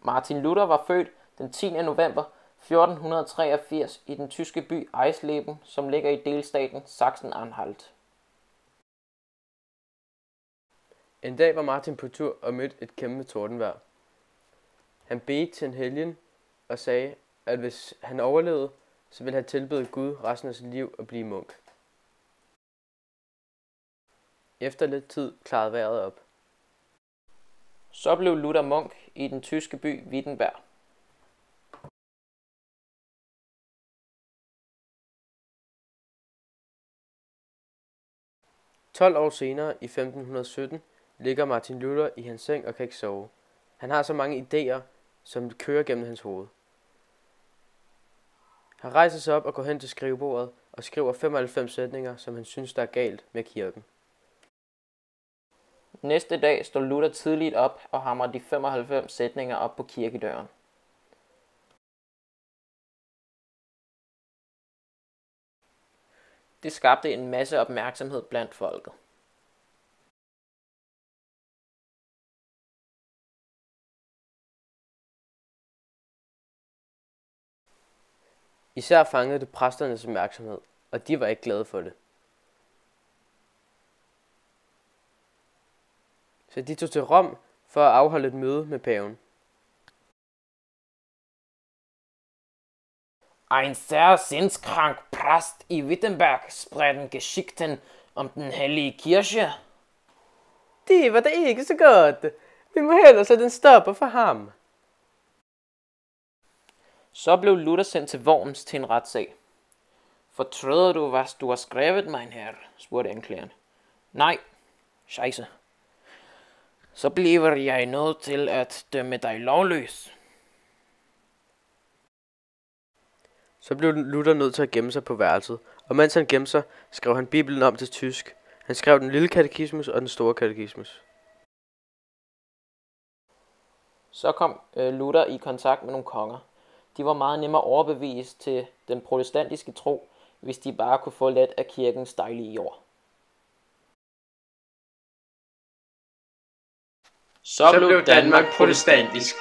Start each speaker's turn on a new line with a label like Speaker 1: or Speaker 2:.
Speaker 1: Martin Luther var født den 10. november 1483 i den tyske by Eisleben, som ligger i delstaten Sachsen-Anhalt.
Speaker 2: En dag var Martin på tur og mødte et kæmpe tordenvejr. Han bedte til en helgen og sagde, at hvis han overlevede, så ville han tilbede Gud resten af sit liv og blive munk. Efter lidt tid klarede vejret op.
Speaker 1: Så blev Luther munk i den tyske by Wittenberg.
Speaker 2: "12 år senere, i 1517, ligger Martin Luther i hans seng og kan ikke sove. Han har så mange idéer, som kører gennem hans hoved. Han rejser sig op og går hen til skrivebordet og skriver 95 sætninger, som han synes, der er galt med kirken.
Speaker 1: Næste dag står Luther tidligt op og hamrer de 95 sætninger op på kirkedøren. Det skabte en masse opmærksomhed blandt folket.
Speaker 2: Især fangede det præsternes opmærksomhed, og de var ikke glade for det. Så de tog til Rom for at afholde et møde med paven.
Speaker 1: Ein sehr sinnskrank Präst i Wittenberg spredte Geschichten om den hellige Kirche.
Speaker 2: Det var da ikke så godt. Vi må hellere sætte en stopper for ham.
Speaker 1: Så blev Luther sendt til Worms til en retssag. Fortryder du, hvad du har skrevet, mein Herr? Spurgte anklageren. Nej, scheisse. Så bliver jeg nødt til at dømme dig lovløs.
Speaker 2: Så blev Luther nødt til at gemme sig på værelset, og mens han gemte sig, skrev han Bibelen om til tysk. Han skrev den lille katekismus og den store katekismus.
Speaker 1: Så kom Luther i kontakt med nogle konger. De var meget nemmere overbevist til den protestantiske tro, hvis de bare kunne få lidt af kirkens dejlige jord.
Speaker 3: Så blev Danmark protestantisk.